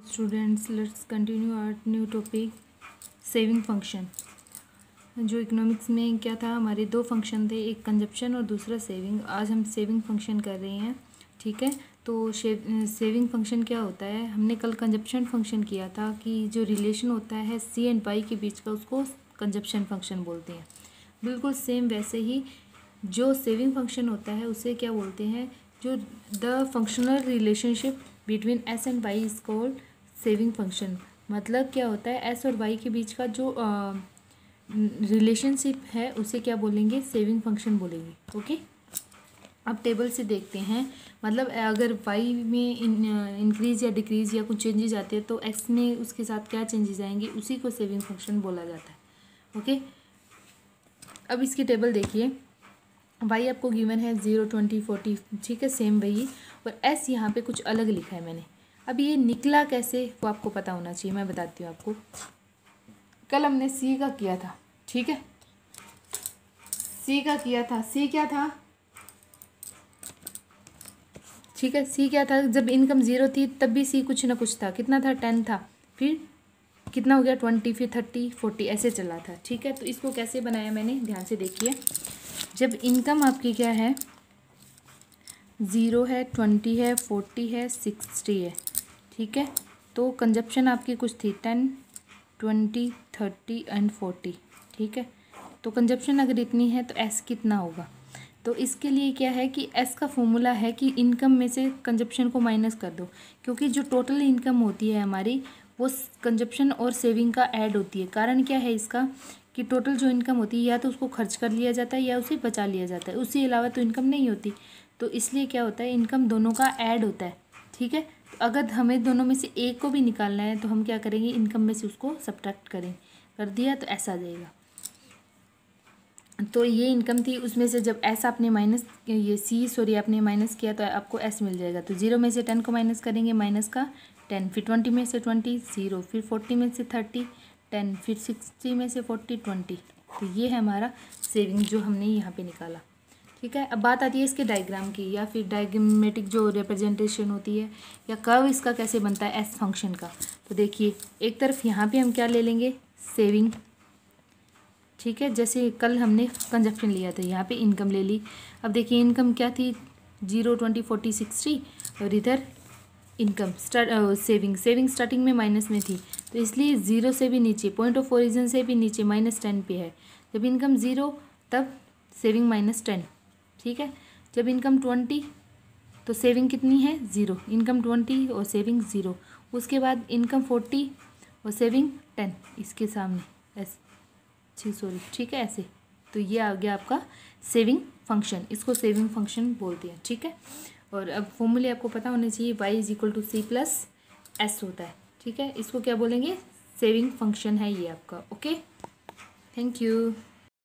Students, let's continue our new topic saving function. जो economics में क्या था, हमारे दो फंक्शन थे, एक कंजप्शन और दूसरा सेविंग। आज हम सेविंग फंक्शन कर रहे हैं, ठीक है। तो सेविंग फंक्शन क्या होता है, हमने कल कंजप्शन फंक्शन किया था कि जो रिलेशन होता है सी एंड पाई के बीच का, उसको कंजप्शन फंक्शन बोलते हैं। बिल्कुल सेम वैसे ही जो सेविंग फंक्शन होता है उसे क्या बोलते हैं, जो the functional relationship between S and Y is called saving function. मतलब क्या होता है, एस और वाई के बीच का जो रिलेशनशिप है उसे क्या बोलेंगे, सेविंग फंक्शन बोलेंगे। ओके, अब टेबल से देखते हैं। मतलब अगर वाई में इंक्रीज या डिक्रीज या कुछ चेंजेस आते हैं तो एक्स में उसके साथ क्या चेंजेस आएंगे, उसी को सेविंग फंक्शन बोला जाता है। ओके, अब इसकी टेबल देखिए। वाई आपको गिवन है 0, 20, 40, ठीक है, सेम वही। और एस यहाँ पे कुछ अलग लिखा है मैंने। अब ये निकला कैसे वो आपको पता होना चाहिए, मैं बताती हूँ आपको। कल हमने सी का किया था, ठीक है, सी का किया था। सी क्या था, ठीक है, सी क्या था, जब इनकम 0 थी तब भी सी कुछ ना कुछ था। कितना था, 10 था, फिर कितना हो गया 20, फिर 30, 40 ऐसे चला था, ठीक है। तो इसको कैसे बनाया मैंने, ध्यान से देखिए। जब इनकम आपकी क्या है, 0 है, 20 है, 40 है, 60 है, ठीक है। तो कंजप्शन आपकी कुछ थी 10, 20, 30 एंड 40, ठीक है। तो कंजप्शन अगर इतनी है तो एस कितना होगा। तो इसके लिए क्या है कि एस का फॉर्मूला है कि इनकम में से कंजप्शन को माइनस कर दो, क्योंकि जो टोटल इनकम होती है हमारी वो कंजप्शन और सेविंग का ऐड होती है। कारण क्या है इसका कि टोटल जो इनकम होती है या तो उसको खर्च कर लिया जाता है या उसे बचा लिया जाता है, उसके अलावा तो इनकम नहीं होती। तो इसलिए क्या होता है, इनकम दोनों का ऐड होता है, ठीक है। तो अगर हमें दोनों में से एक को भी निकालना है तो हम क्या करेंगे, इनकम में से उसको सब्ट्रैक्ट करें, कर दिया तो ऐसा आ जाएगा। तो ये इनकम थी, उसमें से जब एस आपने माइनस, ये सी सॉरी आपने माइनस किया तो आपको एस मिल जाएगा। तो 0 में से 10 को माइनस करेंगे, माइनस का 10, फिर 20 में से 20 0, फिर 40 में से 30 10, फिर 60 में से 40 20। तो ये है हमारा सेविंग जो हमने यहाँ पे निकाला, ठीक है। अब बात आती है इसके डायग्राम की, या फिर डायग्रामेटिक जो रिप्रेजेंटेशन होती है, या कर्व इसका कैसे बनता है एस फंक्शन का। तो देखिए, एक तरफ यहाँ पे हम क्या ले लेंगे, सेविंग, ठीक है। जैसे कल हमने कंजप्शन लिया था, यहाँ पे इनकम ले ली। अब देखिए इनकम क्या थी, 0, 20, 40, 60, और इधर इनकम सेविंग स्टार्टिंग में माइनस में थी, तो इसलिए 0 से भी नीचे, पॉइंट ऑफ ओरिजिन से भी नीचे -10 पे है। जब इनकम 0 तब सेविंग -10, ठीक है। जब इनकम 20 तो सेविंग कितनी है, 0, इनकम 20 और सेविंग 0। उसके बाद इनकम 40 और सेविंग 10, इसके सामने ऐसे, सॉरी, ठीक है, ऐसे। तो ये आ गया आपका सेविंग फंक्शन, इसको सेविंग फंक्शन बोलते हैं, ठीक है। और अब फॉर्मूले आपको पता होने चाहिए, y = c+s होता है, ठीक है। इसको क्या बोलेंगे, सेविंग फंक्शन है ये आपका। Okay, thank you.